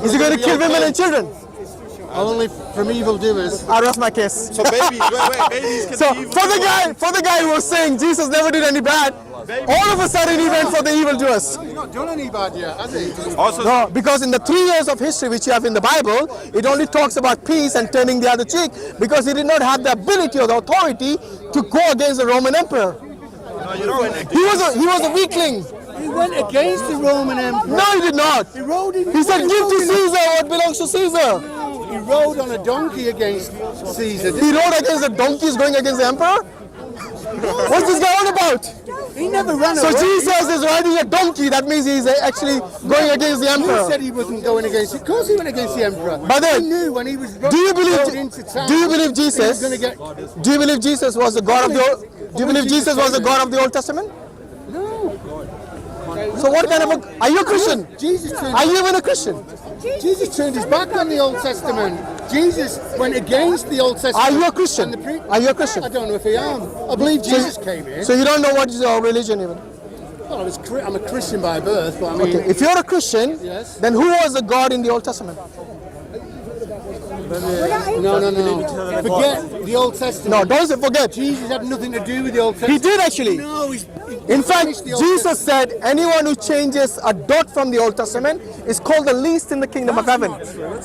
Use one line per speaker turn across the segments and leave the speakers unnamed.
people.
Is he going to kill women and children?
Only from evildoers.
I rest my case.
So babies, wait, babies can
So
be evil.
for the guy who was saying Jesus never did any bad, all of a sudden he went for the evildoers.
He's not done any bad yet, has he?
Also,
No, because in the 3 years of history which you have in the Bible, it only talks about peace and turning the other cheek, because he did not have the ability or the authority to go against the Roman emperor.
no, you don't.
He was a weakling.
He went against the Roman Empire.
No, he did not. He said, give to Caesar what belongs to Caesar.
He rode on a donkey against Caesar.
He rode against the donkeys going against the emperor? What's this guy on about?
He never ran
So
away.
Jesus is riding a donkey, that means he's actually going against the
Who
emperor.
said he wasn't going against it? Of course he went against the emperor.
By the way,
he knew when he was
Do you
rode into town,
believe
he was
Jesus?
going to get...
Do you believe Jesus was the God of the Old? Do you believe Jesus was the God of the Old Testament?
No.
So what kind of a, are you a Christian? Are you even a Christian?
Jesus turned his back on the Old Testament. Jesus went against the Old Testament.
Are you a Christian?
And the
Are you a Christian?
I don't know if I am. I believe Jesus came in.
So you don't know what is your religion even?
Well, I'm a Christian by birth, but I mean...
Okay, if you're a Christian,
Yes.
then who was the God in the Old Testament?
No. Forget the Old Testament.
No, don't forget.
Jesus had nothing to do with the Old
He
Testament.
did actually.
No,
In fact, Jesus said anyone who changes a dot from the Old Testament is called the least in the kingdom of heaven.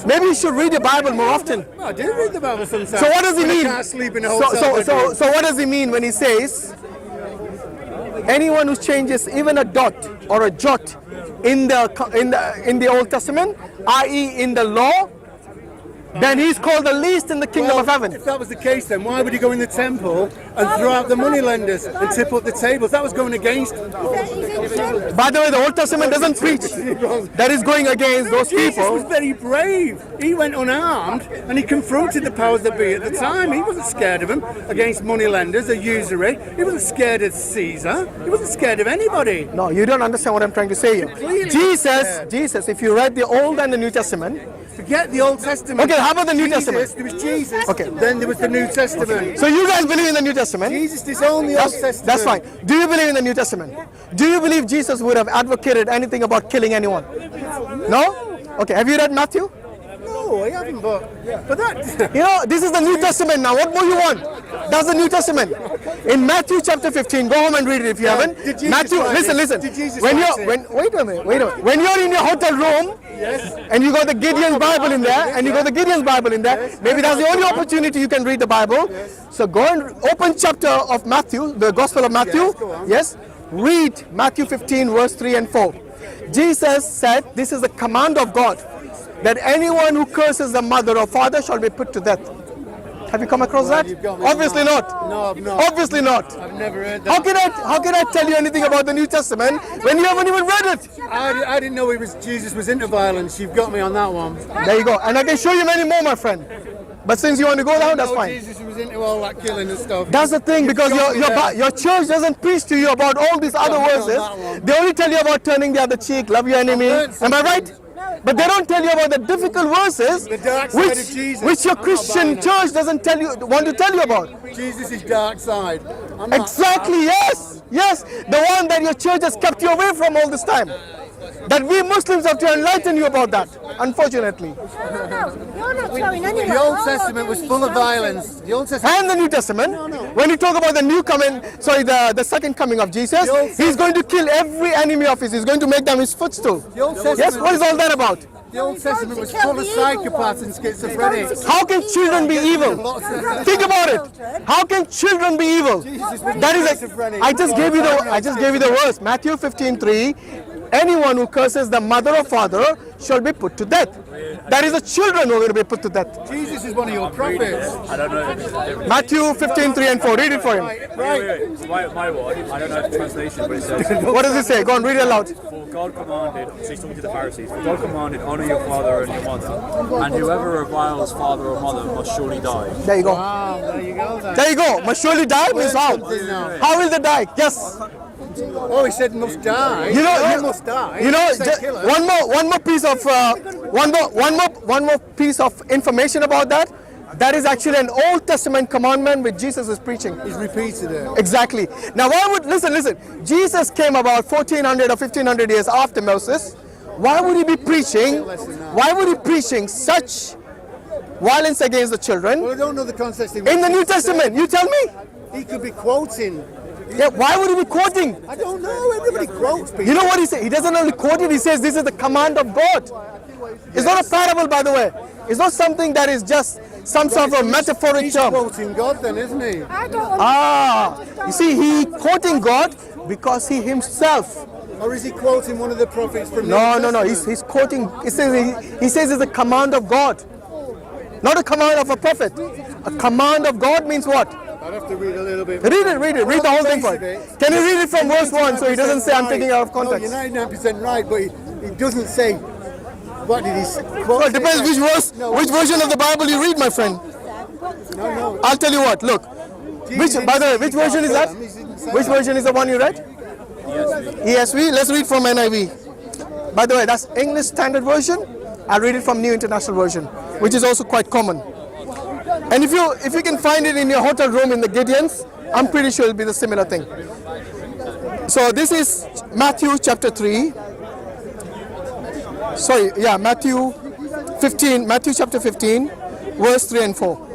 Maybe you should read the Bible more often.
I do read the Bible sometimes.
So what does he
When I
mean?
can't sleep in a hotel
So what does he mean when he says anyone who changes even a dot or a jot in the Old Testament, i.e. in the law, then he's called the least in the kingdom of heaven.
If that was the case, then why would he go in the temple and throw out the money lenders and tip up the tables? That was going against...
By the way, the Old Testament doesn't preach that is going against those
Jesus
people.
was very brave. He went unarmed and he confronted the powers that be at the time. He wasn't scared of them against money lenders or usury. He wasn't scared of Caesar. He wasn't scared of anybody.
No, you don't understand what I'm trying to say here.
Clearly
Jesus, if you read the Old and the New Testament,
Forget the Old Testament.
Okay, how about the New Testament?
There was Jesus.
Okay.
Then there was the New Testament.
so you guys believe in the New Testament?
Jesus disowned the Old Testament.
That's fine. Do you believe in the New Testament? Do you believe Jesus would have advocated anything about killing anyone? No? Okay, have you read Matthew?
No, I haven't, but that...
You know, this is the New Testament now. What more you want? That's the New Testament. In Matthew chapter 15, go home and read it if you haven't.
Did Jesus
Matthew,
write
listen.
it? Did Jesus
When
write
you're,
it?
wait a minute. When you're in your hotel room, and you got the Gideon's Bible in there, and you got the Gideon's Bible in there, maybe that's the only opportunity you can read the Bible. So go and open chapter of Matthew, the Gospel of Matthew. Yes. Read Matthew 15, verse 3 and 4. Jesus said, this is the command of God, that anyone who curses the mother or father shall be put to death. Have you come across that?
No,
Obviously not.
I've not.
Obviously not.
I've never heard that.
How can I tell you anything about the New Testament when you haven't even read it?
I didn't know Jesus was into violence. You've got me on that one.
There you go. And I can show you many more, my friend. But since you want to go down, that's
No,
fine.
Jesus was into all that killing and stuff.
That's the thing, because your church doesn't preach to you about all these other
not
verses.
that one.
They only tell you about turning the other cheek, love your enemy. Am I right? But they don't tell you about the difficult verses
The dark side of Jesus.
which your
I'm not
Christian
buying it.
church doesn't want to tell you about.
Jesus' dark side. I'm not-
Exactly, yes. The one that your church has kept you away from all this time. That we Muslims have to enlighten you about that, unfortunately.
You're not throwing anyone.
The Old Testament was full of violence. The Old Testament.
And the New Testament, when you talk about the the second coming of Jesus, he's going to kill every enemy of his. He's going to make them his footstool.
The Old Testament.
Yes, what is all that about?
The Old Testament was full of psychopaths and schizophrenics.
How can children be evil? Think about it. How can children be evil? That is I just gave you the verse, Matthew 15:3. Anyone who curses the mother or father shall be put to death. That is the children who are going to be put to death.
Jesus is one of your prophets.
I don't know.
Matthew 15:3 and 4. Read it for him.
Right.
My one, I don't know the translation, but it says,
What does it say? Go on, read it aloud.
for God commanded, so he's talking to the Pharisees, for God commanded, honour your father and your mother, and whoever reviles father or mother must surely die.
There you go.
Wow, there you go. Then.
There you go. Must surely die means how? How will they die? Yes.
Oh, he said must die.
You know,
he must die.
You know,
He said kill her.
one more piece of one more piece of information about that. That is actually an Old Testament commandment which Jesus is preaching.
He's repeated it.
Exactly. Now, why would listen? Jesus came about 1400 or 1500 years after Moses. why would he be preaching? Why would he preaching such violence against the children
Well, I don't know the context.
in the New Testament? You tell me.
He could be quoting.
Yeah, why would he be quoting?
I don't know. Everybody quotes people.
You know what he says? He doesn't only quote it, he says this is the command of God. It's not a parable, by the way. It's not something that is just some sort of a metaphoric
He's
term.
quoting God then, isn't he?
I don't
You see, he quoting God because he himself.
Or is he quoting one of the prophets from
No.
the
He's quoting. He says it's a command of God, not a command of a prophet. A command of God means what?
I'd have to read a little bit.
Read it. Read the whole thing for it. Can you read it from verse 1 so he doesn't say I'm taking it out of context?
No, you're 99% right, but he doesn't say. What did he say?
Well, it depends which verse, which version of the Bible you read, my friend.
No.
I'll tell you what. Look, by the way, which version is that? Which version is the one you read? ESV. Let's read from NIV. By the way, that's English Standard Version. I'll read it from New International Version, which is also quite common. And if you can find it in your hotel room in the Gideons, I'm pretty sure it'll be the similar thing. So this is Matthew chapter 3. Sorry, yeah, Matthew chapter 15, verse 3 and 4.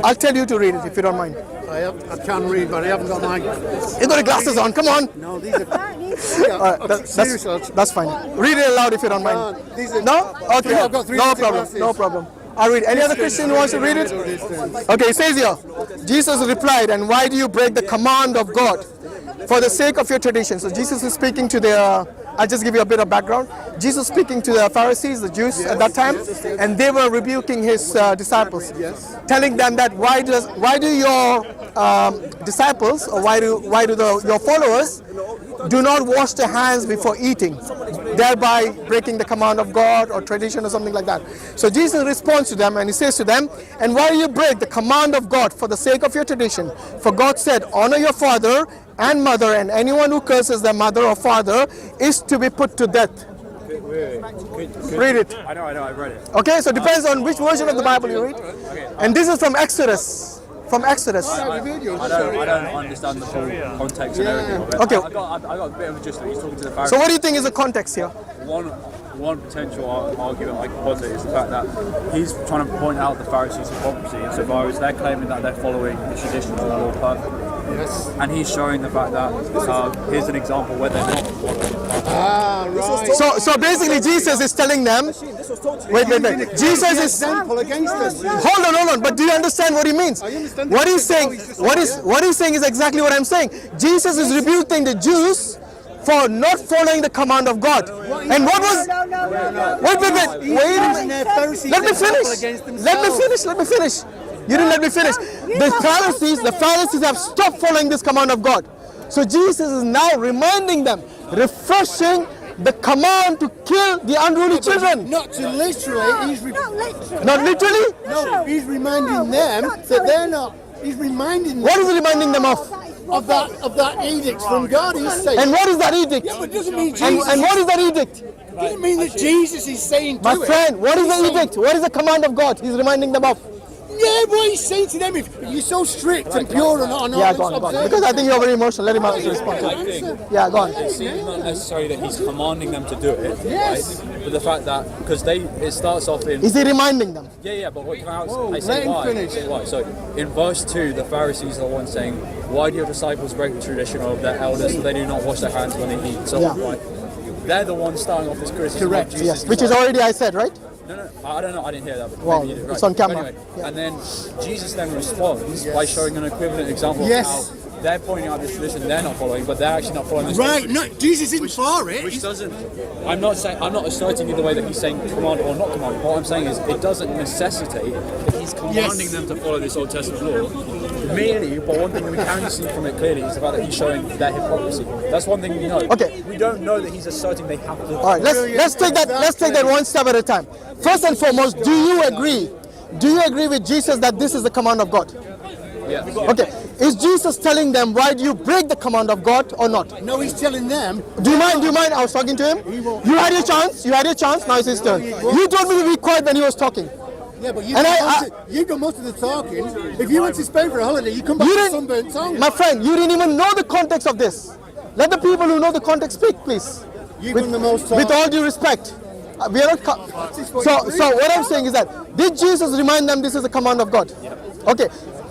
I'll tell you to read it if you don't mind.
I can read, but I haven't got my.
You got your glasses on, come on.
No, these are. Seriously,
That's fine. Read it aloud if you don't mind.
these are.
No? Okay,
I've got three
no
little
problem,
glasses.
no problem. I'll read. Any other Christian who wants to read it? Okay, it says here, Jesus replied, and why do you break the command of God for the sake of your tradition? So Jesus is speaking to I'll just give you a bit of background. Jesus speaking to the Pharisees, the Jews at that time, and they were rebuking his disciples, telling them that why do your disciples, or why do your followers do not wash their hands before eating, thereby breaking the command of God or tradition or something like that. So Jesus responds to them and he says to them, and why do you break the command of God for the sake of your tradition? For God said, honor your father and mother, and anyone who curses their mother or father is to be put to death. Read it.
I know, I've read it.
Okay, so it depends on which version of the Bible you read. And this is from Exodus. From Exodus.
I don't understand the full context and everything of it.
Okay.
I got a bit of a gist of it. He's talking to the Pharisees.
So what do you think is the context here?
One potential argument I could posit is the fact that he's trying to point out the Pharisees' hypocrisy insofar as they're claiming that they're following the traditions of the law perfectly.
Yes.
And he's showing the fact that here's an example where they're not following.
Right.
So basically Jesus is telling them, wait. Jesus is
Example against us.
hold on. But do you understand what he means?
I understand
What he's saying, what he's saying is exactly what I'm saying. Jesus is rebuking the Jews for not following the command of God. And what was? Wait. Let me finish. You didn't let me finish. The Pharisees have stopped following this command of God. So Jesus is now reminding them, refreshing the command to kill the unruly children.
Not to literally.
Not literally?
No, he's reminding them that they're not. He's reminding them.
What is he reminding them of?
Of that edict from God. He's saying.
And what is that edict?
Yeah, but it doesn't mean Jesus.
And what is that edict?
It doesn't mean that Jesus is saying.
My friend, what is the edict? What is the command of God? He's reminding them of.
Yeah, what he's saying to them, if you're so strict and pure and on.
Yeah, go on. Because I think you're very emotional. Let him answer respond.
I think
Yeah, go on.
it seems not necessarily that he's commanding them to do it,
Yes.
right? But the fact that, because it starts off in...
Is he reminding them?
Yeah, but what can I
let
say
him
why?
finish.
I say why. So in verse 2, the Pharisees are the ones saying, why do your disciples break the tradition of their elders so they do not wash their hands when they eat? So right, they're the ones starting off this criticism.
Correct,
of Jesus.
Yes, which is already I said, right?
No, I don't know. I didn't hear that. But
Well,
maybe you did,
it's
right.
on camera.
Anyway, and then Jesus then responds by showing an equivalent example
Yes.
of how they're pointing out this tradition they're not following, but they're actually not following this.
Right, no, Jesus isn't for it.
Which doesn't. I'm not asserting either way that he's saying command or not command. What I'm saying is it doesn't necessitate that he's commanding them to follow this Old Testament law. Merely, but one thing we can see from it clearly is the fact that he's showing their hypocrisy. That's one thing we know.
Okay.
We don't know that he's asserting they have to.
All right, let's take that one step at a time. First and foremost, do you agree? Do you agree with Jesus that this is the command of God?
Yeah.
Okay. Is Jesus telling them why do you break the command of God or not?
No, he's telling them.
Do you mind? I was talking to him. You had your chance. Now it's his turn. You told me to be quiet when he was talking.
Yeah, but you do most of the talking. If you went to Spain for a holiday, you come back with sunburnt tongue.
My friend, you didn't even know the context of this. Let the people who know the context speak, please.
You've done the most talking.
With all due respect. We are not so what I'm saying is that, did Jesus remind them this is the command of God? Okay.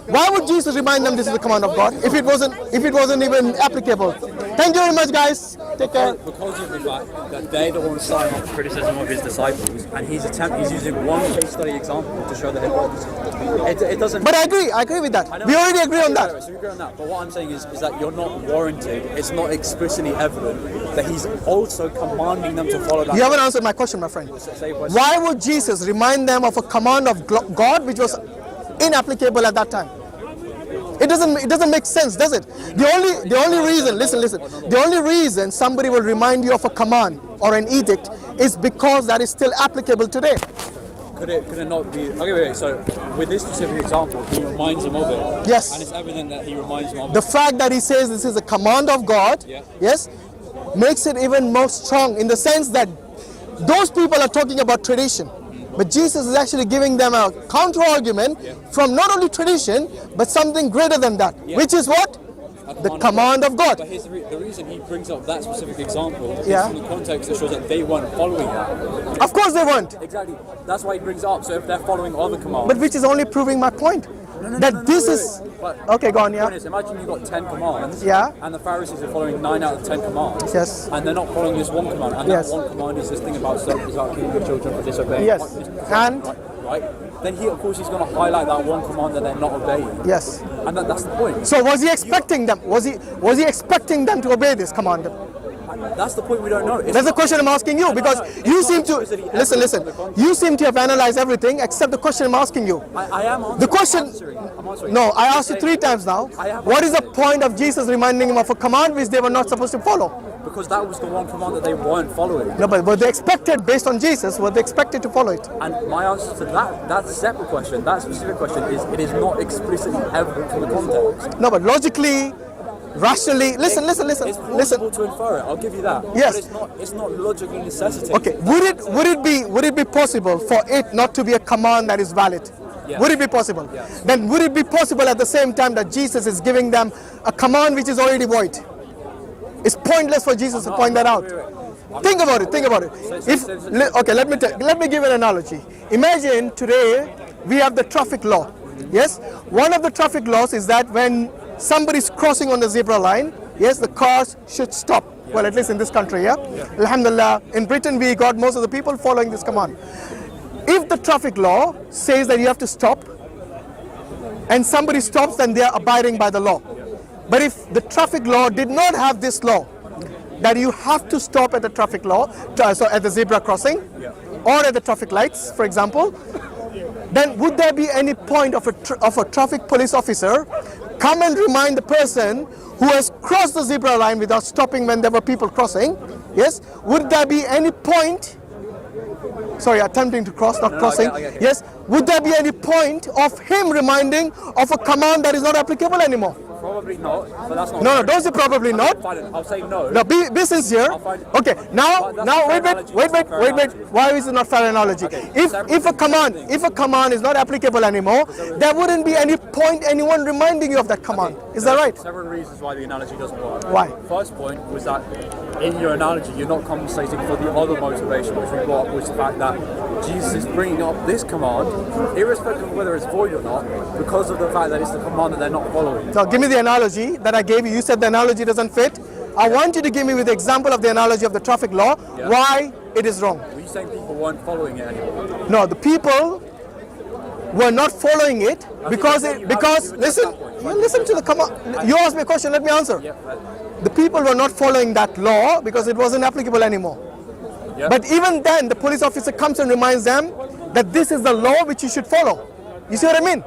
Why would Jesus remind them this is the command of God if it wasn't even applicable? Thank you very much, guys. Take care.
Because of the fact that they're the ones starting off criticism of his disciples, and he's using one case study example to show the hypocrisy. It doesn't.
But I agree with that. We already agree on that.
So we agree on that. But what I'm saying is that you're not warranted. It's not explicitly evident that he's also commanding them to follow that.
You haven't answered my question, my friend. Why would Jesus remind them of a command of God which was inapplicable at that time? It doesn't make sense, does it? The only reason, listen, the only reason somebody will remind you of a command or an edict is because that is still applicable today.
Could it not be? Okay, wait. So with this specific example, he reminds them of it.
Yes.
And it's evident that he reminds them of it.
The fact that he says this is a command of God, yes, makes it even more strong in the sense that those people are talking about tradition. But Jesus is actually giving them a counter-argument from not only tradition, but something greater than that, which is what? The command of God.
But the reason he brings up that specific example is in the context that shows that they weren't following that.
Of course they weren't.
Exactly. That's why he brings it up. So if they're following other commands.
But which is only proving my point. Okay, go on,
Imagine you've got 10 commands, and the Pharisees are following 9 out of 10 commands, and they're not following this one command, and that one command is this thing about keeping your children for disobeying.
Yes, and
right? Then of course he's going to highlight that one command that they're not obeying.
Yes,
and that's the point.
So was he expecting them? Was he expecting them to obey this command?
That's the point we don't know.
That's the question I'm asking you, because you seem to listen. You seem to have analyzed everything except the question I'm asking you.
I am answering.
The question.
I'm answering.
No, I asked you 3 times now. What is the point of Jesus reminding them of a command which they were not supposed to follow?
Because that was the one command that they weren't following.
No, but were they expected, based on Jesus, were they expected to follow it?
And my answer to that's a separate question. That specific question is, it is not explicitly evident from the context.
No, but logically, rationally, listen.
It's possible to infer it. I'll give you that.
Yes.
But it's not logically necessitated.
Okay. Would it be possible for it not to be a command that is valid? Yes. Would it be possible?
Yes.
Then would it be possible at the same time that Jesus is giving them a command which is already void? It's pointless for Jesus to point that out. Think about it. Okay, let me give an analogy. Imagine today we have the traffic law. Yes, one of the traffic laws is that when somebody's crossing on the zebra line, yes, the cars should stop. Well, at least in this country, Alhamdulillah. In Britain, we got most of the people following this command. If the traffic law says that you have to stop, and somebody stops, then they are abiding by the law. But if the traffic law did not have this law, that you have to stop at the traffic law, so at the zebra crossing, or at the traffic lights, for example, then would there be any point of a traffic police officer come and remind the person who has crossed the zebra line without stopping when there were people crossing? Yes, would there be any point? Sorry, attempting to cross, not crossing. Yes, would there be any point of him reminding of a command that is not applicable anymore?
Probably not, but that's not.
No, don't say probably not.
I'll say no.
No, be sincere. Okay, now, wait. Why is it not fair analogy?
Okay,
if a command is not applicable anymore, there wouldn't be any point anyone reminding you of that command. Is that right?
Several reasons why the analogy doesn't work.
Why?
First point was that in your analogy, you're not compensating for the other motivation which we brought up, which is the fact that Jesus is bringing up this command, irrespective of whether it's void or not, because of the fact that it's the command that they're not following.
So give me the analogy that I gave you. You said the analogy doesn't fit. I want you to give me with the example of the analogy of the traffic law, why it is wrong.
Were you saying people weren't following it anymore?
No, the people were not following it because listen to the command. You asked me a question, let me answer. The people were not following that law because it wasn't applicable anymore. But even then, the police officer comes and reminds them that this is the law which you should follow. You see what I mean?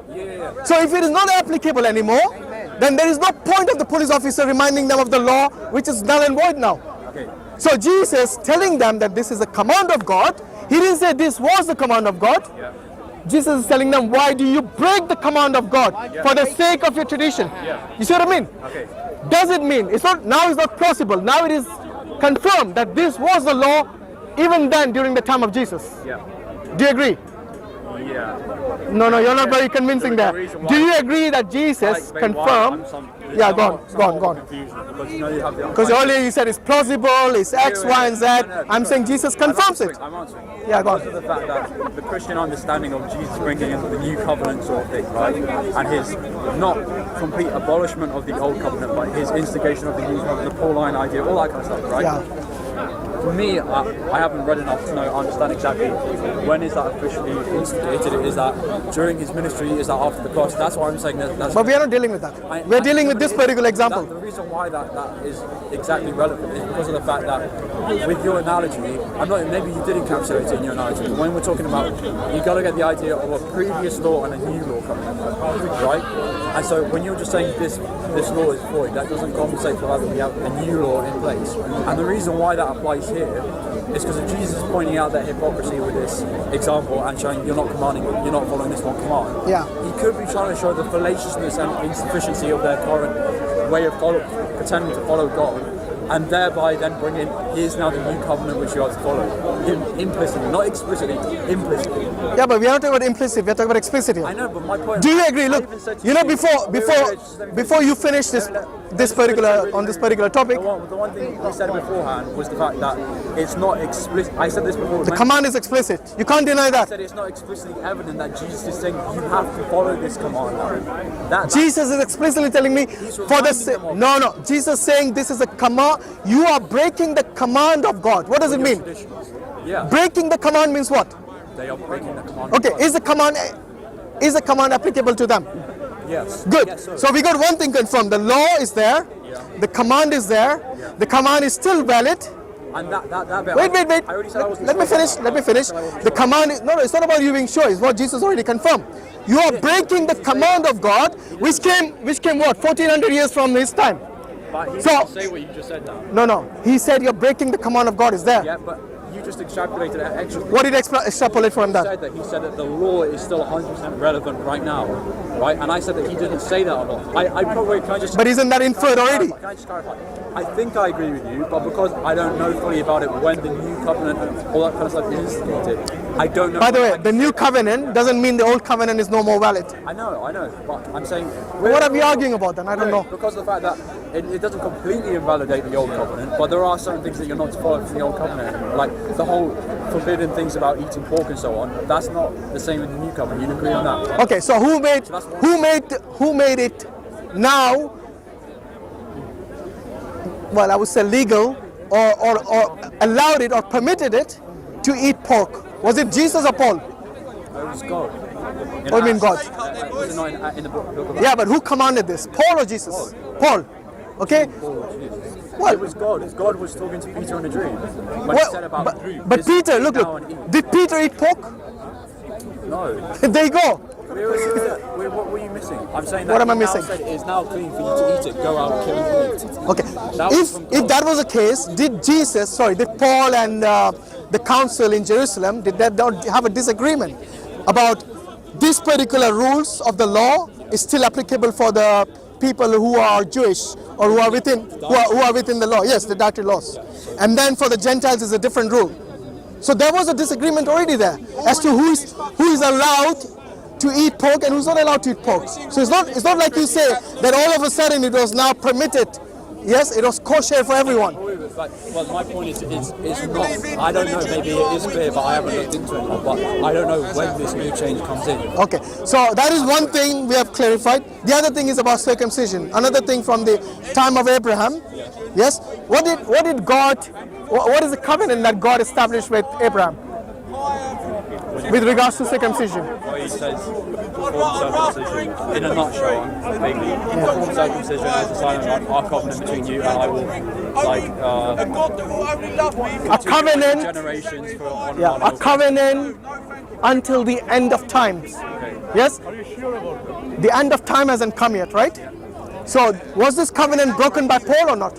So if it is not applicable anymore, then there is no point of the police officer reminding them of the law which is null and void now. So Jesus telling them that this is a command of God, he didn't say this was the command of God. Jesus is telling them, why do you break the command of God for the sake of your tradition? You see what I mean? Does it mean it's not possible? Now it is confirmed that this was the law even then during the time of Jesus. Do you agree?
Yeah.
No, you're not very convincing there. Do you agree that Jesus confirmed? Yeah, go on. Because earlier you said it's plausible, it's X, Y, and Z. I'm saying Jesus confirms it.
I'm answering.
Yeah, go on.
Because of the fact that the Christian understanding of Jesus bringing in the new covenant sort of thing, right? And his not complete abolishment of the old covenant, but his instigation of the new covenant, the Pauline idea, all that kind of stuff, right?
Yeah.
For me, I haven't read enough to understand exactly when is that officially instigated. Is that during his ministry? Is that after the cross? That's why I'm saying that's.
But we are not dealing with that. We're dealing with this particular example.
The reason why that is exactly relevant is because of the fact that with your analogy, maybe you did encapsulate it in your analogy, but when we're talking about, you got to get the idea of a previous law and a new law coming in, right? And so when you're just saying this law is void, that doesn't compensate for the fact that we have a new law in place. And the reason why that applies here is because of Jesus pointing out that hypocrisy with this example and showing you're not following this one command.
Yeah.
He could be trying to show the fallaciousness and insufficiency of their current way of pretending to follow God, and thereby then bring in, here's now the new covenant which you are to follow. Implicitly, not explicitly, implicitly.
Yeah, but we are not talking about implicit, we are talking about explicit here.
I know, but my point...
Do you agree? Look, before you finish this particular topic,
the one thing we said beforehand was the fact that it's not explicit. I said this before.
the command is explicit. You can't deny
I
that.
said it's not explicitly evident that Jesus is saying you have to follow this command.
Jesus is explicitly telling me No. Jesus saying this is a command. You are breaking the command of God. What does it mean?
Yeah.
Breaking the command means what?
They are breaking the command.
Okay, is the command applicable to them?
Yes.
Good.
Yes,
so we got one thing confirmed. The law is there.
Yeah.
The command is there.
Yeah.
The command is still valid.
And that bit.
Wait.
I already said I wasn't
Let me finish. The command is it's not about you being sure. It's what Jesus already confirmed. You are breaking the command of God, which came what 1400 years from his time.
But he didn't say what you just said now.
No. He said you're breaking the command of God is there.
Yeah, but you just extrapolated it extra.
What did extrapolate from that?
He said that the law is still 100% relevant right now, right? And I said that he didn't say that a lot.
But isn't that inferred already?
Can I just clarify? I think I agree with you, but because I don't know fully about it when the new covenant and all that kind of stuff is instigated, I don't know.
By the way, the new covenant doesn't mean the old covenant is no more valid.
I know, but I'm saying...
What are we arguing about then? I don't know.
Because of the fact that it doesn't completely invalidate the old covenant, but there are certain things that you're not to follow from the old covenant, like the whole forbidden things about eating pork and so on. That's not the same in the new covenant. You agree on that?
Okay, so who made it now? Well, I would say legal, or allowed it or permitted it to eat pork. Was it Jesus or Paul?
It was God.
What do you mean God?
Was it not in the book of
Yeah, but who commanded this? Paul or Jesus? Paul. Okay.
Well, it was God. God was talking to Peter in a dream. When he said about
but Peter, look. Did Peter eat pork?
No.
There you go.
What were you missing? I'm saying that
what am I missing?
Said it is now clean for you to eat it. Go out, kill and eat.
Okay. If that was the case, did Paul and the council in Jerusalem, did they not have a disagreement about this particular rules of the law is still applicable for the people who are Jewish or who are within the law? Yes, the dietary laws. And then for the Gentiles is a different rule. So there was a disagreement already there as to who is allowed to eat pork and who's not allowed to eat pork. So it's not like you say that all of a sudden it was now permitted. Yes, it was kosher for everyone.
Well, my point is, it's not. I don't know. Maybe it is clear, but I haven't looked into it. But I don't know when this new change comes in.
Okay, so that is one thing we have clarified. The other thing is about circumcision. Another thing from the time of Abraham. Yes. What did God? What is the covenant that God established with Abraham with regards to circumcision?
Well, he says perform circumcision. In a nutshell, perform circumcision as a sign of our covenant between you, and I will
a covenant.
Generations for
a covenant until the end of times.
Okay.
Yes. The end of time hasn't come yet, right? So was this covenant broken by Paul or not?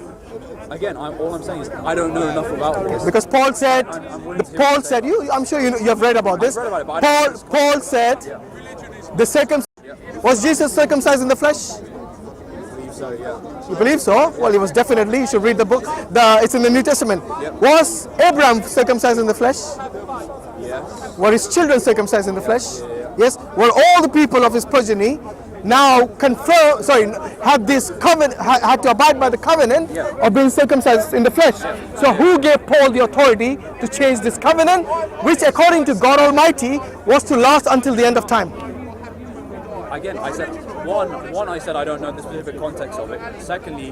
Again, all I'm saying is I don't know enough about this.
Because Paul said, I'm sure you have read about this.
I've read about it, but
Paul said, was Jesus circumcised in the flesh?
I believe so, yeah.
You believe so? Well, he was definitely. You should read the book. It's in the New Testament.
Yep.
Was Abraham circumcised in the flesh?
Yeah.
were his children circumcised in the flesh? Yes. Were all the people of his progeny now had this covenant, had to abide by the covenant of being circumcised in the flesh? So who gave Paul the authority to change this covenant, which according to God Almighty was to last until the end of time?
Again, I said one. I said I don't know the specific context of it. Secondly,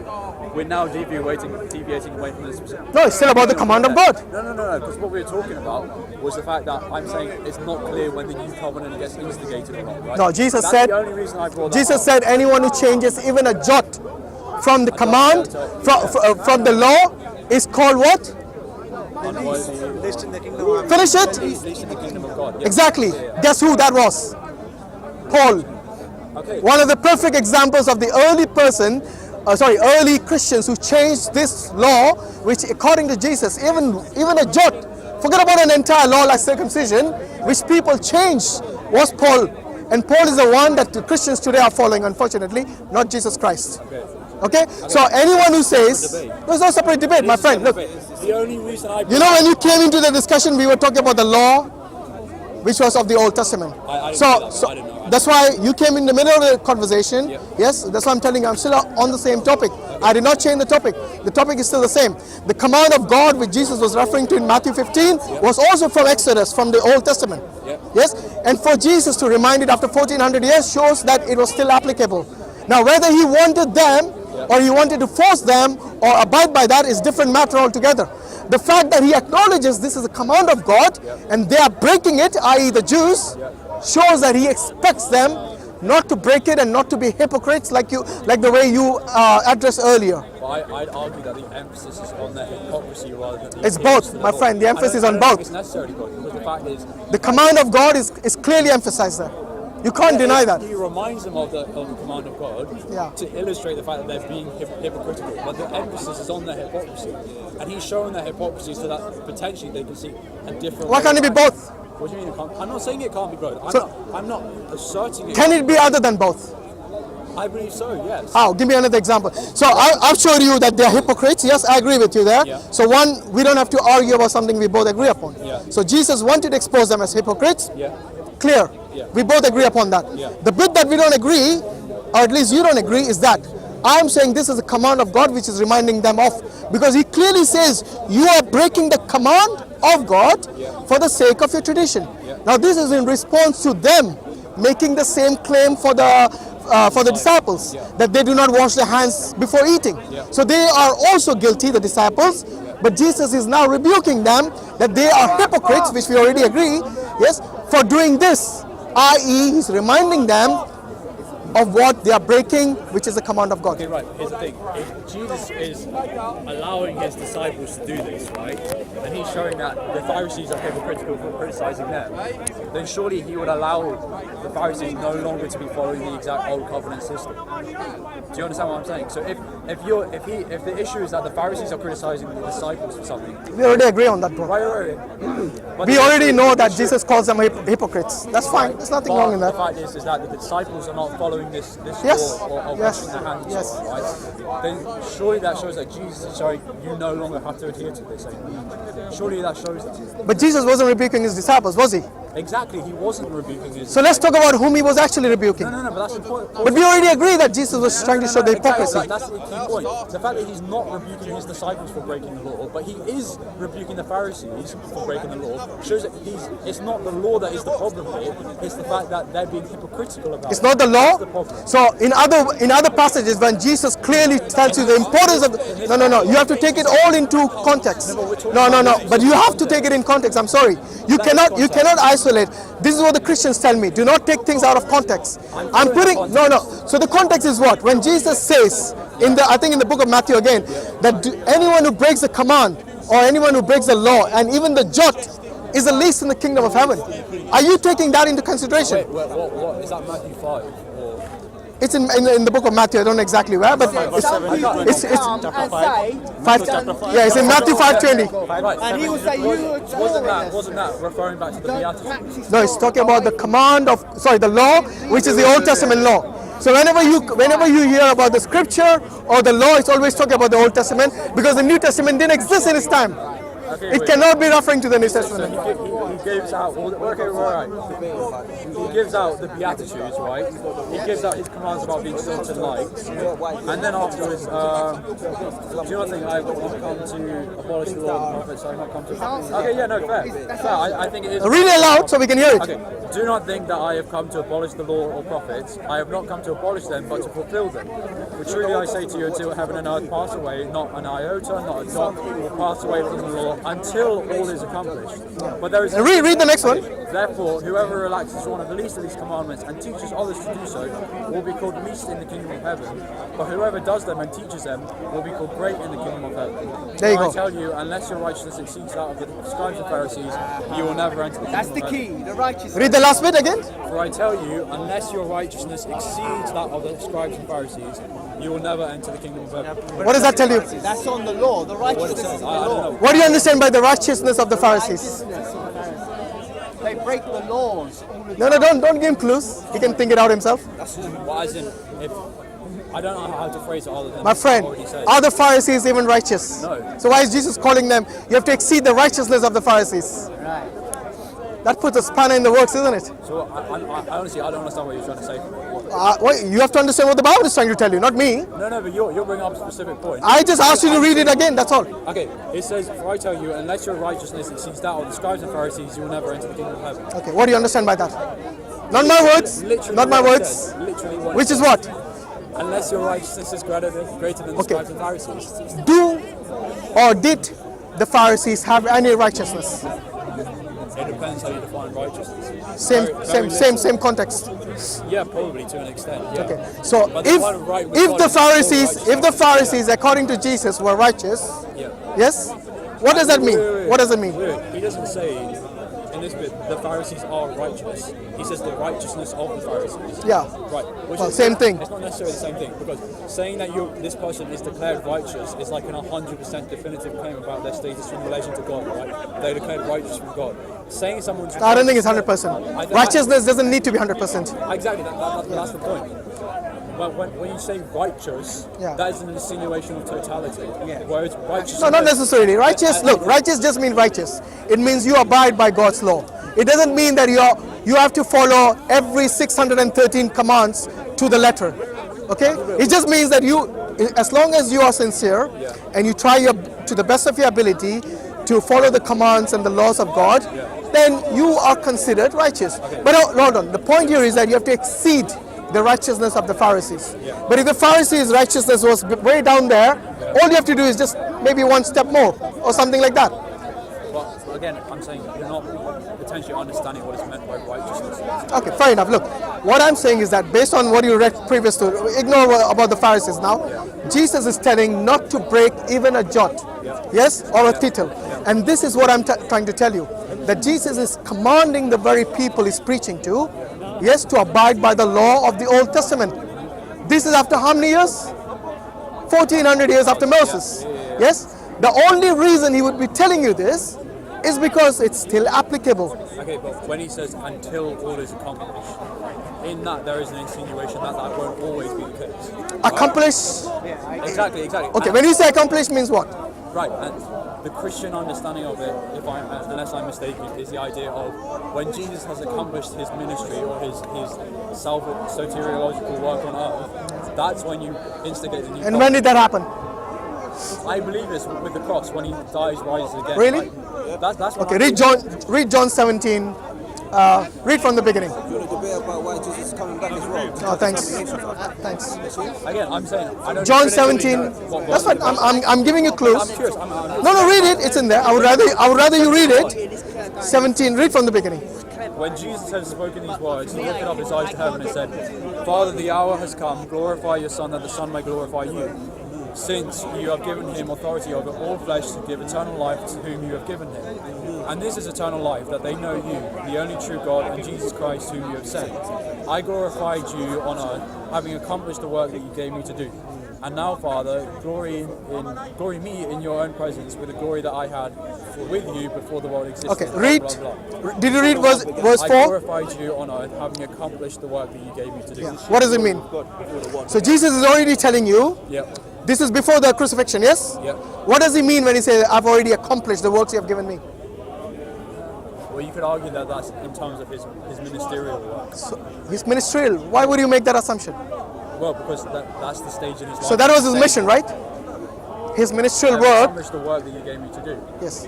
we're now deviating away from the specific.
No, it's still about the command of God.
No. Because what we were talking about was the fact that I'm saying it's not clear when the new covenant gets instigated or not. Right?
No, Jesus
That's
said.
The only reason I brought that
Jesus
up.
said anyone who changes even a jot from the command, from the law, is called what?
Least in the kingdom of
Finish it.
Least in the kingdom of God. Yeah.
Exactly. Guess who that was? Paul.
Okay.
One of the perfect examples of the early Christians who changed this law, which according to Jesus, even a jot, forget about an entire law like circumcision, which people changed, was Paul. And Paul is the one that the Christians today are following, unfortunately, not Jesus Christ. Okay? So anyone who says, there's no separate debate, my friend. Look,
The only reason I
you know, when you came into the discussion, we were talking about the law, which was of the Old Testament.
I didn't
So
know that.
that's why you came in the middle of the conversation. Yes, that's why I'm telling you, I'm still on the same topic. I did not change the topic. The topic is still the same. The command of God, which Jesus was referring to in Matthew 15, was also from Exodus, from the Old Testament. Yes, and for Jesus to remind it after 1400 years shows that it was still applicable. Now, whether he wanted them or he wanted to force them or abide by that is different matter altogether. The fact that he acknowledges this is a command of God and they are breaking it, i.e. the Jews, shows that he expects them not to break it and not to be hypocrites like the way you addressed earlier.
I'd argue that the emphasis is on the hypocrisy rather than the
It's both, my friend. The emphasis is on
I don't think
both.
it's necessarily both, because the fact is,
The command of God is clearly emphasized there. You can't deny that.
He reminds them of the command of God to illustrate the fact that they're being hypocritical, but the emphasis is on their hypocrisy, and he's showing their hypocrisy so that potentially they can see a different.
Why can't it be both?
What do you mean? I'm not saying it can't be both. I'm not asserting it.
Can it be other than both?
I believe so. Yes.
How? Give me another example. So I've showed you that they're hypocrites. Yes, I agree with you there.
Yeah.
So one, we don't have to argue about something we both agree upon.
Yeah.
So Jesus wanted to expose them as hypocrites.
Yeah.
Clear.
Yeah.
We both agree upon that.
Yeah.
The bit that we don't agree, or at least you don't agree, is that I'm saying this is a command of God which is reminding them of, because he clearly says you are breaking the command of God for the sake of your tradition. Now this is in response to them making the same claim for the disciples, that they do not wash their hands before eating. So they are also guilty, the disciples, but Jesus is now rebuking them that they are hypocrites, which we already agree, yes, for doing this, i.e. he's reminding them of what they are breaking, which is the command of God.
Okay, right. Here's the thing. If Jesus is allowing his disciples to do this, right, and he's showing that the Pharisees are hypocritical for criticizing them, then surely he would allow the Pharisees no longer to be following the exact old covenant system. Do you understand what I'm saying? So if the issue is that the Pharisees are criticizing the disciples for something,
We already agree on that, bro.
right. But
We
the
already
issue-
know that
the issue-
Jesus calls them hypocrites. That's fine. There's nothing wrong in
The
that.
fact is that the disciples are not following this
Yes.
law of
Yes.
washing their hands,
Yes.
right? Then surely that shows that Jesus is showing you no longer have to adhere to this anymore. Surely that shows that.
But Jesus wasn't rebuking his disciples, was he?
Exactly, he wasn't rebuking his.
So let's talk about whom he was actually rebuking.
No, but that's the point.
But we already agree that Jesus was trying to show the
Exactly,
hypocrisy.
that's the key point. The fact that he's not rebuking his disciples for breaking the law, but he is rebuking the Pharisees for breaking the law, shows that it's not the law that is the problem here, it's the fact that they're being hypocritical about
It's
it.
not the law.
That's the problem.
So in other passages, when Jesus clearly tells you the importance of no, you have to take it all into context. No, but you have to take it in context. I'm sorry, you cannot isolate. This is what the Christians tell me. Do not take things out of context. I'm putting no. So the context is what? When Jesus says I think in the book of Matthew again, that anyone who breaks the command or anyone who breaks the law and even the jot is the least in the kingdom of heaven. Are you taking that into consideration?
Wait, what is that Matthew 5? Or
It's in the book of Matthew. I don't know exactly where, but it's five. Yeah, it's in Matthew 5:20.
right,
And he will say,
wasn't that referring back to the Beatitudes?
No, it's talking about the command of the law, which is the Old Testament law. So whenever you hear about the scripture or the law, it's always talking about the Old Testament because the New Testament didn't exist in its time. It cannot be referring to the New Testament.
He gives out all the, okay, right. He gives out the Beatitudes, right? He gives out his commands about being salt and light. And then afterwards, do you not think I've not come to abolish the law of the prophets? I've not come to... Okay, yeah, no, fair. I think it is...
Read it aloud so we can hear it.
Okay. Do not think that I have come to abolish the law or prophets. I have not come to abolish them, but to fulfill them. For truly I say to you, until heaven and earth pass away, not an iota, not a dot will pass away from the law until all is accomplished. But there is
Read the next one.
Therefore, whoever relaxes one of the least of these commandments and teaches others to do so will be called least in the kingdom of heaven. But whoever does them and teaches them will be called great in the kingdom of heaven.
There you
For
go.
I tell you, unless your righteousness exceeds that of the scribes and Pharisees, you will never enter the kingdom of heaven.
The righteous.
Read the last bit again.
For I tell you, unless your righteousness exceeds that of the scribes and Pharisees, you will never enter the kingdom of heaven.
What does that tell you?
That's on the law. The righteousness is the
I don't
law.
know.
What do you understand by the righteousness of the Pharisees?
They break the laws.
No, don't give him clues. He can think it out himself.
Well, as in, if I don't know how to phrase it other than
My friend,
already said.
are the Pharisees even righteous?
No.
So why is Jesus calling them? You have to exceed the righteousness of the Pharisees.
Right.
That puts a spanner in the works, isn't it?
So I honestly, I don't understand what you're trying to say.
You have to understand what the Bible is trying to tell you, not me.
No, but you're bringing up a specific point.
I just asked you to read it again, that's all.
Okay, it says, for I tell you, unless your righteousness exceeds that of the scribes and Pharisees, you will never enter the kingdom of heaven.
Okay, what do you understand by that? Not my words,
Literally
not my
what it
words.
says, literally what it
Which is
says.
what?
Unless your righteousness is greater than the
Okay.
scribes and Pharisees.
Do or did the Pharisees have any righteousness?
It depends how you define righteousness.
Same context.
Yeah, probably to an extent. Yeah.
Okay. So
But the one right with
if
God
the
is all
Pharisees,
righteous.
if the Pharisees, according to Jesus, were righteous,
Yeah.
yes, what does that mean?
Wait.
What does it mean?
Wait. He doesn't say in this bit the Pharisees are righteous. He says the righteousness of the Pharisees.
Yeah.
Right. Which
Well,
is,
same thing.
It's not necessarily the same thing because saying that this person is declared righteous is like an 100% definitive claim about their status in relation to God. Right? They're declared righteous from God. Saying someone's
I don't think it's 100%. Righteousness doesn't need to be 100%.
Exactly. That's the point. But when you say righteous,
Yeah.
that is an insinuation of totality. Whereas righteous.
No, not necessarily. Righteous, look, righteous just means righteous. It means you abide by God's law. It doesn't mean that you have to follow every 613 commands to the letter. Okay? It just means that as long as you are sincere and you try to the best of your ability to follow the commands and the laws of God, then you are considered righteous. But hold on, the point here is that you have to exceed the righteousness of the Pharisees. But if the Pharisees' righteousness was way down there, all you have to do is just maybe one step more or something like that.
But again, I'm saying you're not potentially understanding what is meant by righteousness.
Okay, fair enough. Look, what I'm saying is that based on what you read previous to, ignore about the Pharisees now, Jesus is telling not to break even a jot, yes, or a tittle. And this is what I'm trying to tell you, that Jesus is commanding the very people he's preaching to, yes, to abide by the law of the Old Testament. This is after how many years? 1400 years after Moses. Yes? The only reason he would be telling you this is because it's still applicable.
Okay, but when he says until all is accomplished, in that there is an insinuation that won't always be the case.
Accomplish.
Exactly.
Okay, when you say accomplish means what?
Right, and the Christian understanding of it, unless I'm mistaken, is the idea of when Jesus has accomplished his ministry or his soteriological work on earth, that's when you instigate the new
And when did that happen?
I believe it's with the cross, when he dies, rises again.
Really?
Right? That's what
Okay, read John 17. Read from the beginning.
You want to debate about why Jesus is coming back as well?
Oh, thanks. Thanks.
Again, I'm saying I don't
John
definitively
17.
know what
That's what I'm giving you clues.
I'm curious.
No, read it. It's in there. I would rather you read it. 17. Read from the beginning.
When Jesus had spoken these words, he lifted up his eyes to heaven and said, Father, the hour has come. Glorify your Son, that the Son may glorify you. Since you have given him authority over all flesh to give eternal life to whom you have given him. And this is eternal life, that they know you, the only true God, and Jesus Christ whom you have sent. I glorified you on earth, having accomplished the work that you gave me to do. And now, Father, glory me in your own presence with the glory that I had with you before the world existed.
Okay, read.
Blah, blah, blah.
Did you read verse
I
4?
glorified you on earth, having accomplished the work that you gave me to do.
What does it mean? So Jesus is already telling you
Yep.
This is before the crucifixion, yes?
Yeah.
What does he mean when he says, I've already accomplished the works you have given me?
Well, you could argue that that's in terms of his ministerial work.
So, his ministerial, why would you make that assumption?
Well, because that's the stage in his life.
So that was his mission, right? His ministerial work.
Accomplished the work that you gave me to do.
Yes.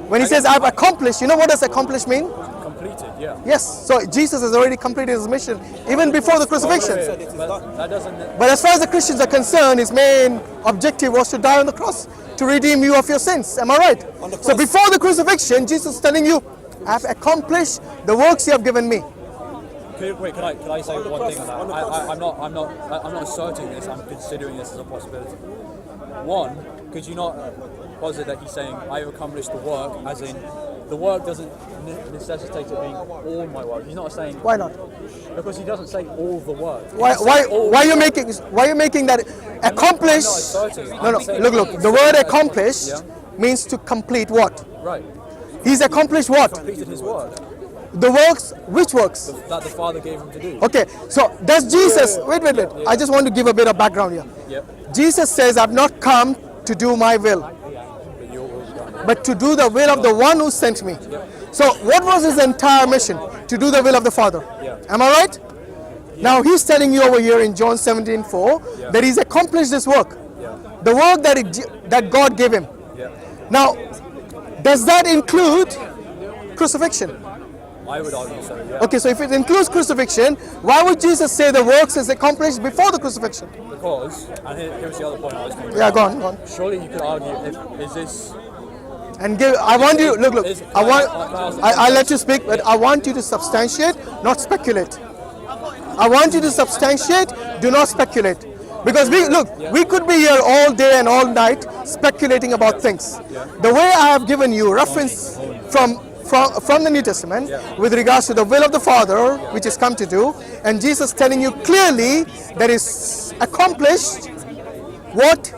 When he says, I've accomplished, you know what does accomplish mean?
Completed, yeah.
Yes. So Jesus has already completed his mission, even before the crucifixion.
But that doesn't...
But as far as the Christians are concerned, his main objective was to die on the cross, to redeem you of your sins. Am I right? So before the crucifixion, Jesus is telling you, I've accomplished the works you have given me.
Wait, can I say one thing on that? I'm not asserting this, I'm considering this as a possibility. One, could you not posit that he's saying, I've accomplished the work, as in, the work doesn't necessitate it being all my work. He's not saying...
Why not?
Because he doesn't say all the work.
Why are you making that accomplish? Look. The word accomplish means to complete what?
Right.
He's accomplished what?
Completed his work.
The works, which works?
That the Father gave him to do.
Okay, so does Jesus, wait. I just want to give a bit of background here.
Yep.
Jesus says, I've not come to do my will, but to do the will of the one who sent me. So what was his entire mission? To do the will of the Father. Am I right? Now he's telling you over here in John 17:4 that he's accomplished this work. The work that God gave him. Now, does that include crucifixion?
I would argue so, yeah.
Okay, so if it includes crucifixion, why would Jesus say the works is accomplished before the crucifixion?
Because, and here's the other point I was going to
Yeah, go on.
Surely you could argue, is this...
And I want you, look, I'll let you speak, but I want you to substantiate, not speculate. I want you to substantiate, do not speculate. Because we could be here all day and all night speculating about things. The way I have given you reference from the New Testament with regards to the will of the Father, which is come to do, and Jesus telling you clearly that is accomplished what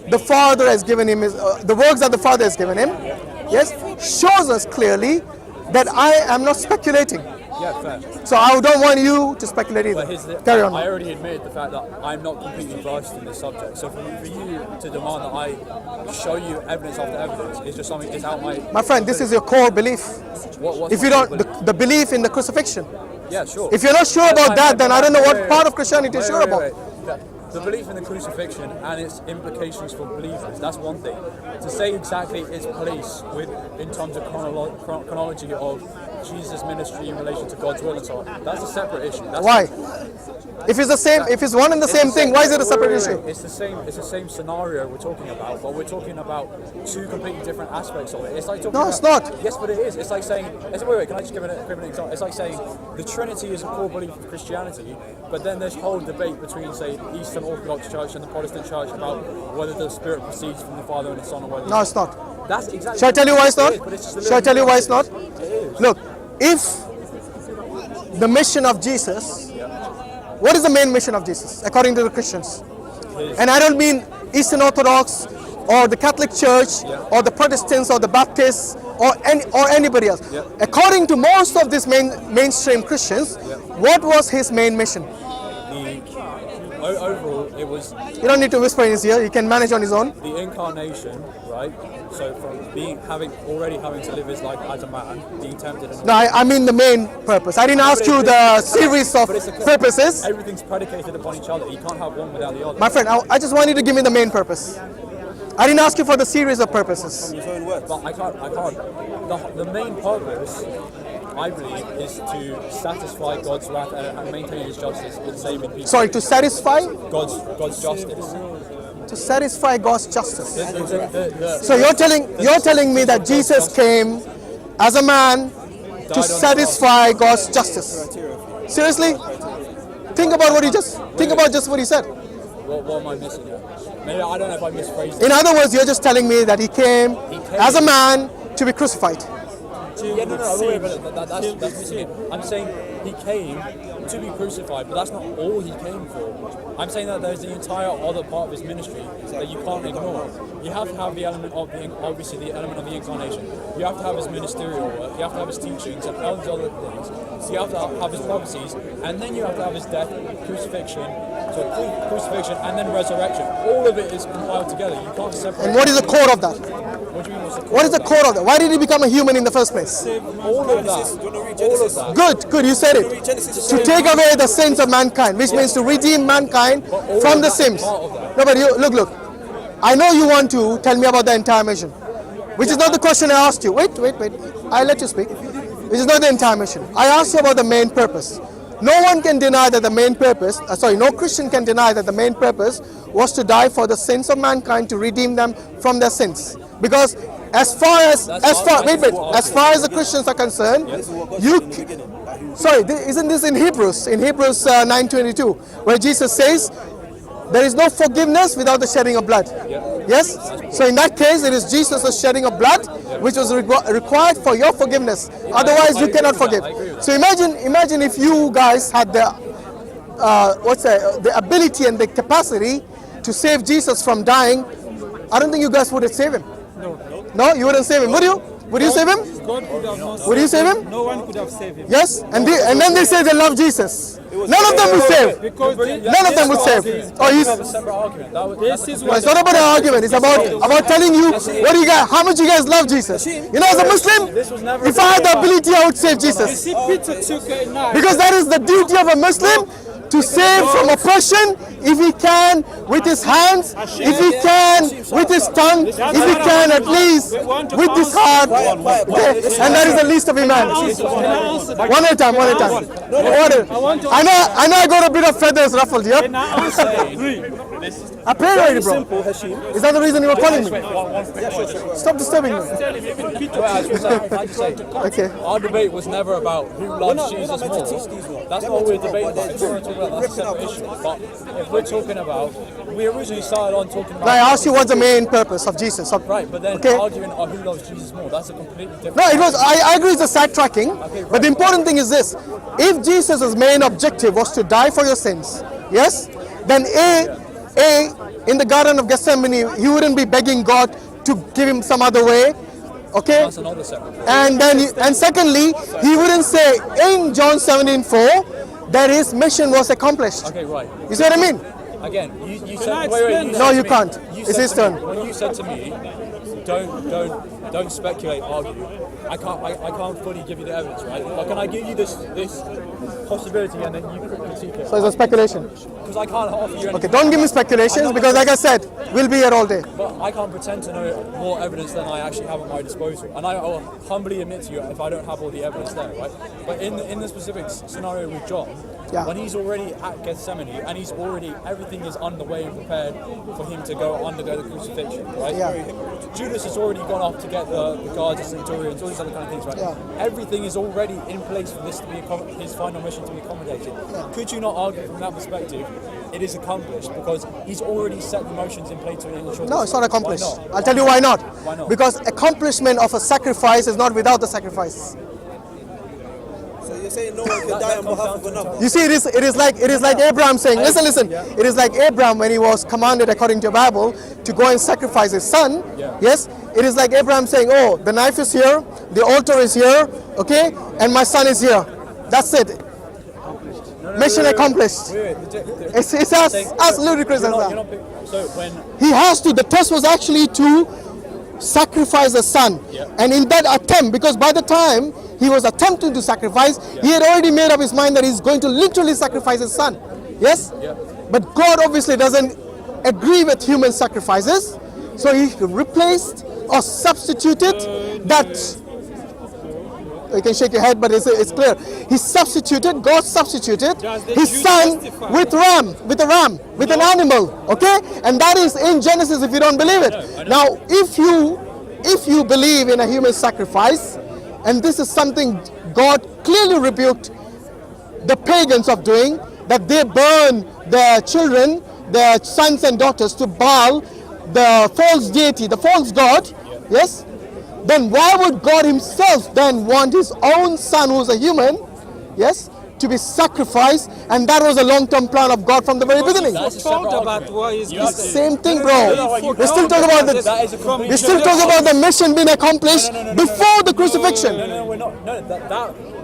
the Father has given him, the works that the Father has given him, yes, shows us clearly that I am not speculating.
Yeah, fair.
So I don't want you to speculate either. Carry on.
I already admitted the fact that I'm not completely versed in this subject. So for you to demand that I show you evidence after evidence is just something that's out my
friend, this is your core belief. If you don't, the belief in the crucifixion.
Yeah, sure.
If you're not sure about that, then I don't know what part of Christianity you're sure about.
The belief in the crucifixion and its implications for believers, that's one thing. To say exactly its place in terms of chronology of Jesus' ministry in relation to God's will and so on, that's a separate issue.
Why? If it's the same, if it's one and the same thing, why is it a separate issue?
It's the same scenario we're talking about, but we're talking about two completely different aspects of it. It's like talking
it's not.
Yes, but it is. It's like saying, wait, can I just give an example? It's like saying the Trinity is a core belief of Christianity, but then there's whole debate between, say, the Eastern Orthodox Church and the Protestant Church about whether the Spirit proceeds from the Father and the Son or whether...
No, it's not.
That's exactly...
Shall I tell you why it's not? Shall I tell you why it's not? Look, if the mission of Jesus... What is the main mission of Jesus, according to the Christians? And I don't mean Eastern Orthodox or the Catholic Church or the Protestants or the Baptists or anybody else. According to most of these mainstream Christians, what was his main mission?
Overall, it was...
You don't need to whisper in his ear. He can manage on his own.
The incarnation, right? So from already having to live his life as a man, being tempted...
No, I mean the main purpose. I didn't ask you the series of purposes.
Everything's predicated upon each other. You can't have one without the other.
My friend, I just want you to give me the main purpose. I didn't ask you for the series of purposes.
From your own words.
But I can't. The main purpose, I believe, is to satisfy God's wrath and maintain His justice in saving people.
Sorry, to satisfy?
God's justice.
To satisfy God's justice. So you're telling me that Jesus came as a man to satisfy God's justice. Seriously? Think about what what he said.
What am I missing here? Maybe I don't know if I misphrased it.
In other words, you're just telling me that he came as a man to be crucified.
Yeah, no, but that's missing it. I'm saying he came to be crucified, but that's not all he came for. I'm saying that there's the entire other part of his ministry that you can't ignore. You have to have the element of the element of the incarnation. You have to have his ministerial work. You have to have his teachings and all these other things. So you have to have his prophecies, and then you have to have his death, crucifixion, to So crucifixion and then resurrection. All of it is compiled together. You can't separate.
And what is the core of that?
What do you mean?
What is the core of that? Why did he become a human in the first place?
All of that. All of that.
Good, you said it. To take away the sins of mankind, which means to redeem mankind from the sins. No, but look. I know you want to tell me about the entire mission, which is not the question I asked you. Wait. I'll let you speak. Which is not the entire mission. I asked you about the main purpose. No one can deny that the main purpose, no Christian can deny that the main purpose was to die for the sins of mankind, to redeem them from their sins. Because as far as the Christians are concerned, isn't this in Hebrews 9:22, where Jesus says, there is no forgiveness without the shedding of blood. Yes? So in that case, it is Jesus' shedding of blood which was required for your forgiveness. Otherwise, you cannot forgive. So imagine if you guys had the ability and the capacity to save Jesus from dying. I don't think you guys would save him. No, you wouldn't save him. Would you? Would you save him?
God could have not
Would you save him?
No one could have saved him.
Yes? And then they say they love Jesus. None of them would save. None of them would save. It's not about an argument. It's about telling you how much you guys love Jesus. You know, as a Muslim, if I had the ability, I would save Jesus. Because that is the duty of a Muslim, to save from oppression, if he can with his hands, if he can with his tongue, if he can at least with his heart. Okay? And that is the least of iman. One at a time. I know I got a bit of feathers ruffled, yeah? I prayed already, bro. Is that the reason you were calling me? Stop disturbing me. Okay.
Our debate was never about who loves Jesus more. That's not what we're debating about. That's a separate issue. But if we're talking about, we originally started on talking about.
I asked you what's the main purpose of Jesus.
Right, but then arguing on who loves Jesus more, that's a completely different.
No, I agree it's a sidetracking, but the important thing is this: if Jesus' main objective was to die for your sins, yes, then in the Garden of Gethsemane, he wouldn't be begging God to give him some other way. Okay, and secondly, he wouldn't say in John 17:4 that his mission was accomplished.
Okay, right.
You see what I mean?
Again, you said.
No, you can't. It's his turn.
When you said to me, don't speculate, argue. I can't fully give you the evidence, right? But can I give you this possibility and then you critique it?
So it's a speculation.
Because I can't offer you anything.
Okay, don't give me speculations because, like I said, we'll be here all day.
But I can't pretend to know more evidence than I actually have at my disposal. And I will humbly admit to you if I don't have all the evidence there, right? But in the specific scenario with John, when he's already at Gethsemane and he's already, everything is underway and prepared for him to undergo the crucifixion, right?
Yeah.
Judas has already gone off to get the guards, the centurions, all these other kind of things, right?
Yeah.
Everything is already in place for this to be his final mission to be accommodated. Yeah. Could you not argue from that perspective, it is accomplished because he's already set the motions in place to ensure?
No, it's not accomplished. I'll tell you why not.
Why not?
Because accomplishment of a sacrifice is not without the sacrifice.
So you're saying no one can die on behalf of another?
You see, it is like Abraham saying, listen. It is like Abraham when he was commanded, according to the Bible, to go and sacrifice his son. Yeah. Yes, it is like Abraham saying, oh, the knife is here, the altar is here, okay, and my son is here. That's it. Mission accomplished. It's as ludicrous as that. He has to. The test was actually to sacrifice a son, and in that attempt, because by the time he was attempting to sacrifice, he had already made up his mind that he's going to literally sacrifice his son. Yes? But God obviously doesn't agree with human sacrifices, so he replaced or substituted that. You can shake your head, but it's clear. God substituted his son with a ram, with an animal, okay? And that is in Genesis if you don't believe it. Now, if you believe in a human sacrifice, and this is something God clearly rebuked the pagans of doing, that they burn their children, their sons and daughters to Baal, the false deity, the false god, yes? Then why would God himself then want his own son, who's a human, yes, to be sacrificed? And that was a long-term plan of God from the very beginning. Same thing, bro. We still talk about the mission being accomplished before the crucifixion.
No, we're not. No,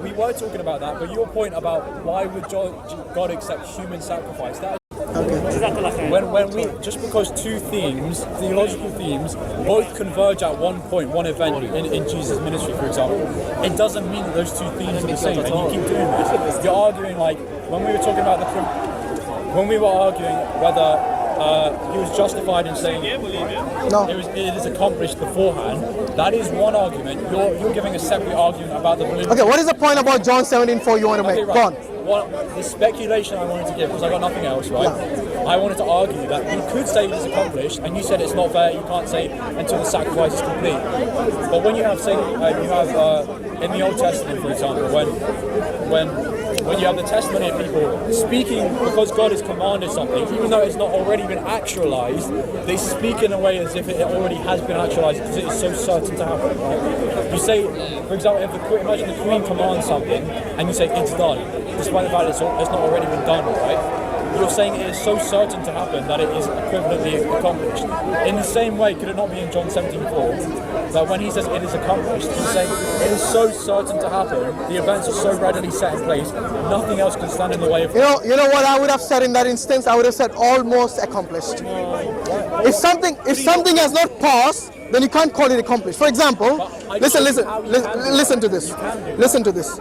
we were talking about that. But your point about why would God accept human sacrifice? That
okay.
when we just because two themes, theological themes, both converge at one point, one event in Jesus' ministry, for example, it doesn't mean that those two themes are the same. And you keep doing this. You're arguing like when we were talking about when we were arguing whether he was justified in saying it is accomplished beforehand. That is one argument. You're giving a separate argument about the validity.
Okay, what is the point about John 17:4 you want to make?
Okay, right.
Go on.
Well, the speculation I wanted to give, because I got nothing else, right? I wanted to argue that you could say it is accomplished, and you said it's not fair. You can't say until the sacrifice is complete. But when you have, say, in the Old Testament, for example, when you have the testimony of people speaking because God has commanded something, even though it's not already been actualized, they speak in a way as if it already has been actualized because it is so certain to happen. Right? You say, for example, imagine the Queen commands something and you say it's done, despite the fact that it's not already been done, right? You're saying it is so certain to happen that it is equivalently accomplished. In the same way, could it not be in John 17:4 that when he says it is accomplished, he's saying it is so certain to happen, the events are so readily set in place, nothing else can stand in the way of it.
You know what I would have said in that instance? I would have said almost accomplished. If something has not passed, then you can't call it accomplished. For example, listen to this. Listen to this.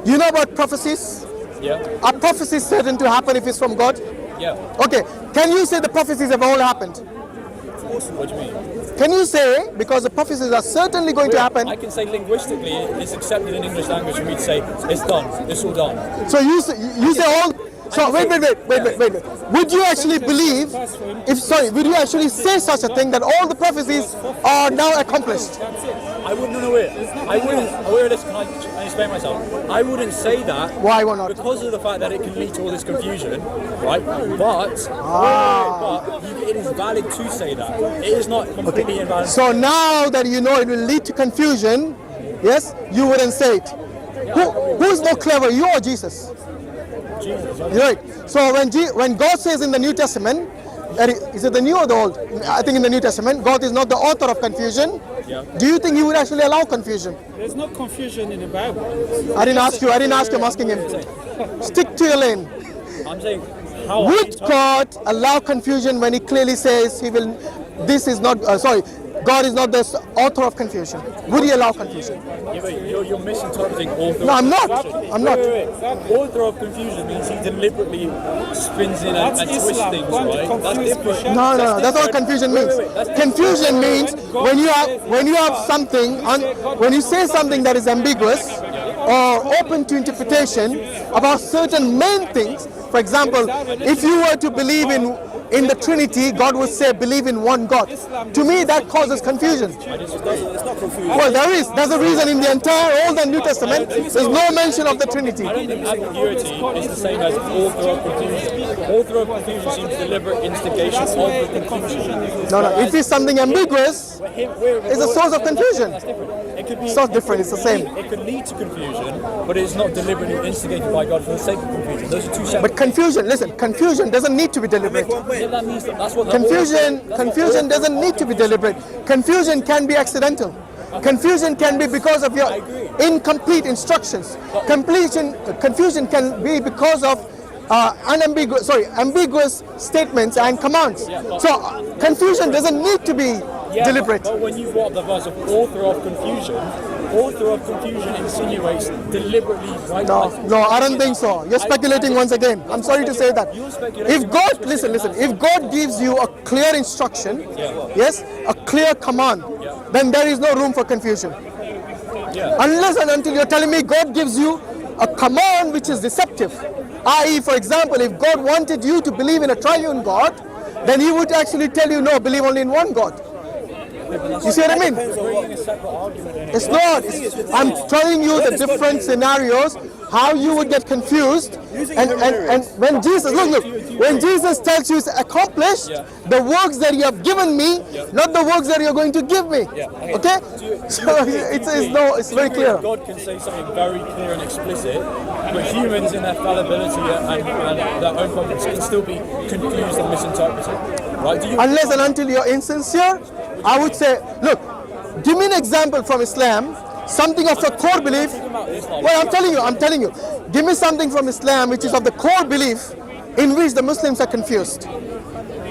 You know about prophecies?
Yeah.
Are prophecies certain to happen if it's from God?
Yeah.
Okay. Can you say the prophecies have all happened?
What do you mean?
Can you say, because the prophecies are certainly going to happen?
I can say linguistically it's accepted in English language for me to say it's done, it's all done.
So you say all. So wait. Would you actually believe? Would you actually say such a thing that all the prophecies are now accomplished?
I wouldn't know it. I wouldn't. Listen, can I explain myself? I wouldn't say that.
Why not?
Because of the fact that it can lead to all this confusion, right? But it is valid to say that. It is not completely invalid.
So now that you know it will lead to confusion, yes, you wouldn't say it. Who is more clever, you or Jesus?
Jesus.
Right. So when God says in the New Testament, is it the New or the Old? I think in the New Testament, God is not the author of confusion.
Yeah.
Do you think He would actually allow confusion?
There's no confusion in the Bible.
I didn't ask you. I'm asking him. Stick to your lane.
I'm saying, how
would God allow confusion when He clearly says He will? This is not. God is not the author of confusion. Would He allow confusion?
Yeah, but you're misinterpreting author.
No, I'm not. I'm not.
Wait. Author of confusion means he deliberately spins in and twists
Islam.
things, right? That's different.
No. That's not what confusion means. Confusion means when you have something, when you say something that is ambiguous or open to interpretation about certain main things. For example, if you were to believe in the Trinity, God would say, believe in one God. To me, that causes confusion.
It's not confusion.
Well, there is. There's a reason in the entire Old and New Testament, there's no mention of the Trinity.
I don't think ambiguity is the same as author of confusion. Author of confusion seems deliberate instigation of the confusion.
No. If it's something ambiguous, it's a source of confusion.
That's different. It could be.
It's not different. It's the same.
It could lead to confusion, but it's not deliberately instigated by God for the sake of confusion. Those are two separate.
But confusion doesn't need to be deliberate.
That means that's what
Confusion doesn't need to be deliberate. Confusion can be accidental. Confusion can be because of your incomplete instructions. Confusion can be because of ambiguous statements and commands. So confusion doesn't need to be deliberate.
But when you've got the verse of author of confusion insinuates deliberately. Right?
No, I don't think so. You're speculating once again. I'm sorry to say that. If God, listen, if God gives you a clear instruction, yes, a clear command, then there is no room for confusion. Unless and until you're telling me God gives you a command which is deceptive. I.e., for example, if God wanted you to believe in a triune God, then He would actually tell you, no, believe only in one God. You see what I mean? It's not. I'm telling you the different scenarios, how you would get confused. And when Jesus, look, when Jesus tells you it's accomplished, the works that you have given me, not the works that you're going to give me. Okay? So it's very clear.
God can say something very clear and explicit, but humans in their fallibility and their own problems can still be confused and misinterpreted. Right?
Unless and until you're insincere, I would say, look, give me an example from Islam, something of the core belief. Well, I'm telling you. Give me something from Islam which is of the core belief in which the Muslims are confused.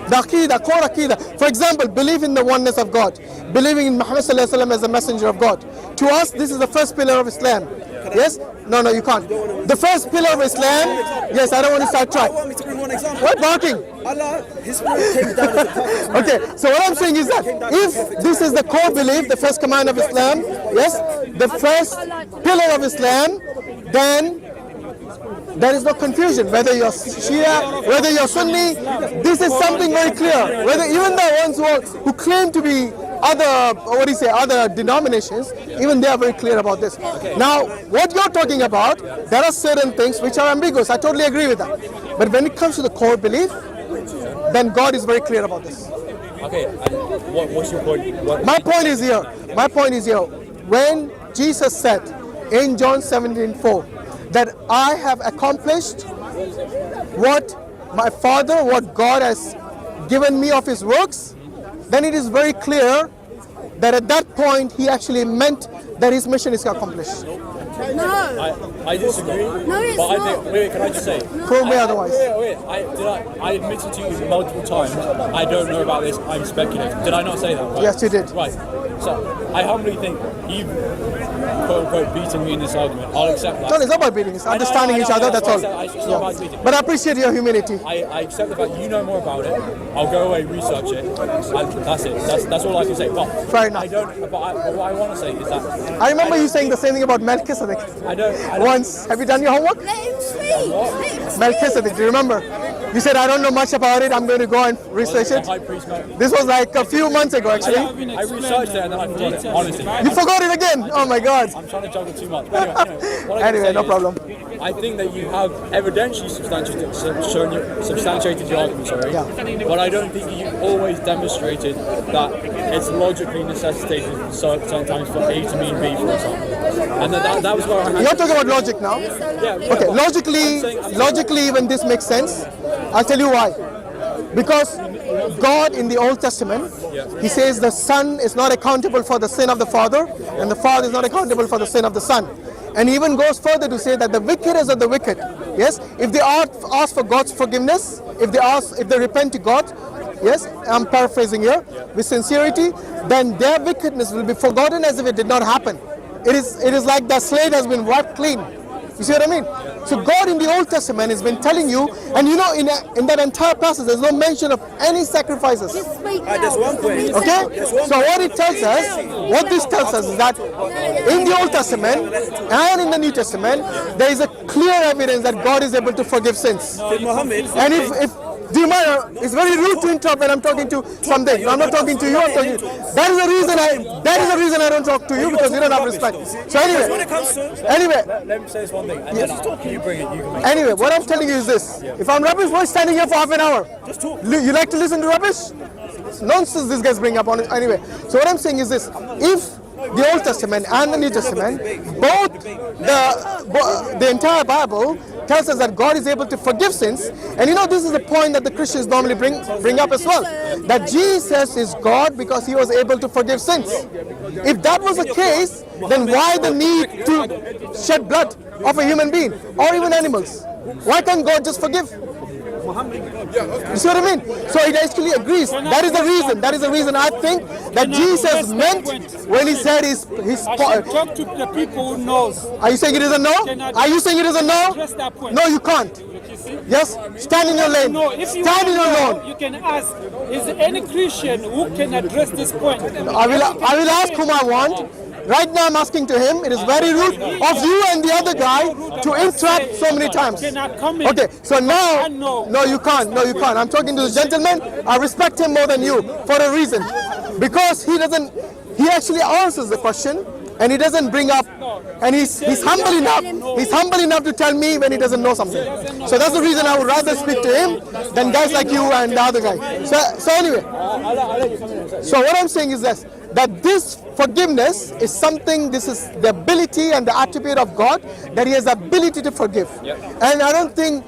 The Aqidah, core Aqidah. For example, belief in the oneness of God. Believing in Muhammad sallallahu alaihi wasallam as a messenger of God. To us, this is the first pillar of Islam. Yes? No, you can't. The first pillar of Islam, yes, I don't want to start trying.
Want me to bring one example?
What barking?
Allah, His Spirit came down as a prophet.
Okay, so what I'm saying is that if this is the core belief, the first command of Islam, yes, the first pillar of Islam, then there is no confusion whether you're Shia, whether you're Sunni. This is something very clear. Whether even the ones who claim to be other denominations, even they are very clear about this. Now, what you're talking about, there are certain things which are ambiguous. I totally agree with that. But when it comes to the core belief, then God is very clear about this.
Okay, and what's your point?
My point is here. When Jesus said in John 17:4 that I have accomplished what my Father, what God has given me of His works, then it is very clear that at that point He actually meant that His mission is accomplished.
No.
I disagree.
No, it's
but
not.
Wait, can I just say?
Prove me otherwise.
Wait. I admitted to you multiple times. I don't know about this. I'm speculating. Did I not say that? Right?
Yes, you did.
Right. So I humbly think you've quote unquote beaten me in this argument. I'll accept that.
No, it's not about beating. It's understanding each other. That's all.
It's not about beating.
But I appreciate your humility.
I accept the fact you know more about it. I'll go away, research it, and that's it. That's all I can say. But
Fair enough.
But what I want to say is that
I remember you saying the same thing about Melchizedek.
I don't.
Once. Have you done your homework?
Let him speak. Let him speak.
Melchizedek, do you remember? You said, I don't know much about it. I'm going to go and research
The
it.
high priest man.
This was like a few months ago, actually.
I researched it and then I forgot it. Honestly,
You forgot it again. Oh my God.
I'm trying to juggle too much. But anyway, what I can
Anyway,
say
no
is,
problem.
I think that you have evidentially substantiated your argument, sorry.
Yeah.
But I don't think you've always demonstrated that it's logically necessitated certain times for A to mean B, for example. And that was where I had.
You're talking about logic now.
Yeah,
Okay,
but
logically, even this makes sense. I'll tell you why. Because God in the Old Testament, He says the Son is not accountable for the sin of the Father, and the Father is not accountable for the sin of the Son. And he even goes further to say that the wickedest of the wicked, yes, if they ask for God's forgiveness, if they repent to God, yes, I'm paraphrasing here, with sincerity, then their wickedness will be forgotten as if it did not happen. It is like the slate has been wiped clean. You see what I mean? So God in the Old Testament has been telling you, and you know, in that entire passage, there's no mention of any sacrifices.
Just speak now.
That's one point.
Okay? So what it tells us, what this tells us is that in the Old Testament and in the New Testament, there is a clear evidence that God is able to forgive sins.
Muhammad.
And if do you mind? It's very rude to interrupt when I'm talking to something. I'm not talking to you. I'm talking. That is the reason I don't talk to you, because you don't have respect. So anyway,
let me say this one thing. And then you bring it. You can make it.
Anyway, what I'm telling you is this: if I'm rubbish, why standing here for half an hour?
Just talk.
You like to listen to rubbish? It's nonsense these guys bring up on it. Anyway, so what I'm saying is this: if the Old Testament and the New Testament, both the entire Bible tells us that God is able to forgive sins, and you know this is the point that the Christians normally bring up as well, that Jesus is God because He was able to forgive sins. If that was the case, then why the need to shed blood of a human being or even animals? Why can't God just forgive? You see what I mean? So it actually agrees. That is the reason. That is the reason I think that Jesus meant when He said his
Talk to the people who knows.
Are you saying it is a no? Are you saying it is a no?
Address that point.
No, you can't. Yes? Stand in your lane.
No, if you
Stand in your
know,
lane.
you can ask, is there any Christian who can address this point?
I will ask whom I want. Right now I'm asking to him. It is very rude of you and the other guy to interrupt so many times. Okay, so now, no you can't. No, you can't. I'm talking to this gentleman. I respect him more than you for a reason. Because he actually answers the question, and he doesn't bring up, and he's humble enough to tell me when he doesn't know something. So that's the reason I would rather speak to him than guys like you and the other guy. So anyway, so what I'm saying is this, that this forgiveness is something, this is the ability and the attribute of God, that He has the ability to forgive. And I don't think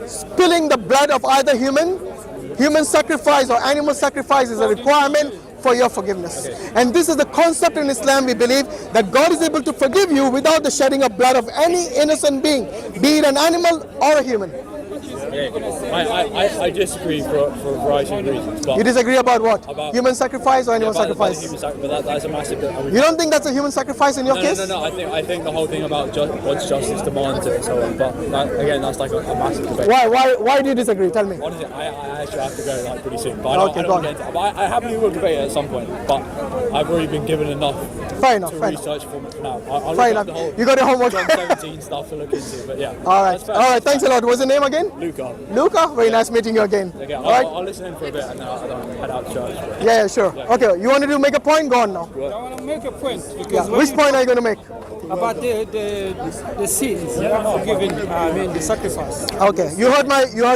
spilling the blood of either human sacrifice or animal sacrifice is a requirement for your forgiveness. And this is the concept in Islam. We believe that God is able to forgive you without the shedding of blood of any innocent being, be it an animal or a human.
I disagree for a variety of reasons. But
You disagree about what?
About-
Human sacrifice or animal
about the
sacrifice?
human but that's a massive bit.
You don't think that's a human sacrifice in your case?
No. I think the whole thing about what's justice demands it and so on. But again, that's like a massive debate.
Why do you disagree? Tell me.
Honestly, I actually have to go like pretty soon. But I don't,
Okay,
I
go
don't
on.
get into, but I happily will debate it at some point. But I've already been given enough
Fair enough.
to
Fair enough.
research for now. I'll
Fair
look up
enough.
the whole
You got your homework.
John 17 stuff to look into. But yeah.
All right.
That's fair.
All right. Thanks a lot. What's your name again?
Luca.
Luca. Very nice meeting you again.
Okay,
All right.
I'll listen in for a bit and then I'll head out to church.
Yeah, sure. Okay. You wanted to make a point? Go on now.
I want to make a point
Yeah.
because
Which point are you going to make?
about the sins, forgiving, the sacrifice.
Okay. You heard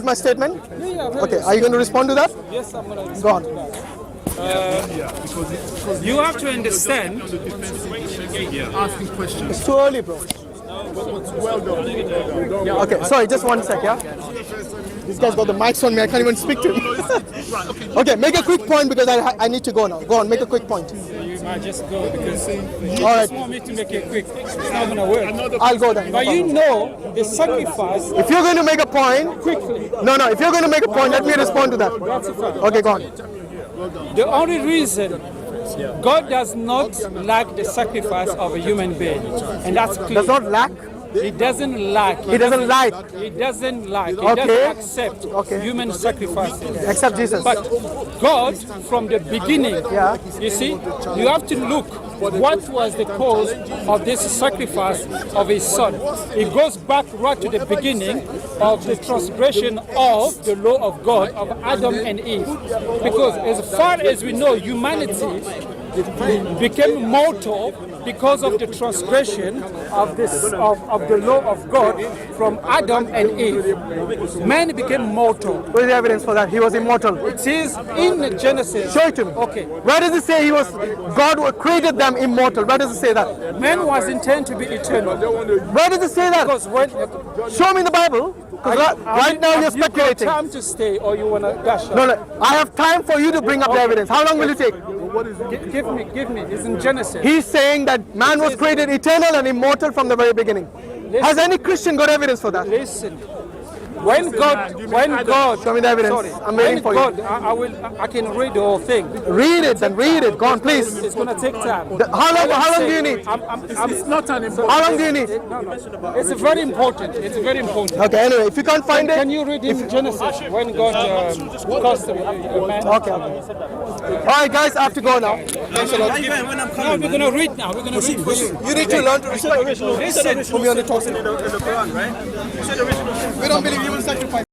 my statement. Okay. Are you going to respond to that?
Yes, I'm going to.
Go on.
You have to understand.
It's too early, bro. Okay, sorry, just 1 sec, yeah? This guy's got the mics on me, I can't even speak to him. Okay, make a quick point because I need to go now. Go on, make a quick point.
You might just go because you
All
just
right.
want me to make it quick. It's not going to work.
I'll go then.
But you know the sacrifice
If you're going to make a point,
quickly.
no, if you're going to make a point, let me respond to that.
That's a fact.
Okay, go on.
The only reason God does not lack the sacrifice of a human being, and that's clear.
Does not lack.
He doesn't lack.
He doesn't like,
He doesn't like. He
Okay.
doesn't accept
Okay.
human sacrifices.
except Jesus.
But God, from the beginning,
Yeah.
you see, you have to look what was the cause of this sacrifice of his son. It goes back right to the beginning of the transgression of the law of God of Adam and Eve. Because as far as we know, humanity became mortal because of the transgression of the law of God from Adam and Eve. Man became mortal.
What is the evidence for that? He was immortal.
It is in Genesis.
Show it to me.
Okay.
Where does it say God created them immortal? Where does it say that?
Man was intended to be eternal.
Where does it say that?
Because when
Show me in the Bible. 'Cause right now you're speculating.
You got time to stay, or you wanna dash out?
No, I have time for you to bring up the evidence. How long will it take?
Give me. It's in Genesis.
He's saying that man was created eternal and immortal from the very beginning. Has any Christian got evidence for that?
Listen. When God,
Show me the evidence.
sorry,
I'm waiting
when
for you.
God, I can read the whole thing.
Read it, then read it. Go on, please.
It's gonna take time.
How long do you need?
It's not an important.
How long do you need?
No. It's very important. It's very important.
Okay, anyway, if you can't find
Can
it.
you read in Genesis when God caused a man?
Okay. All right, guys, I have to go now. Thanks a lot.
No, we're gonna read now. We're gonna read for you.
You need to learn to respect.
Listen.
Put me on the topic. We don't believe human sacrifice.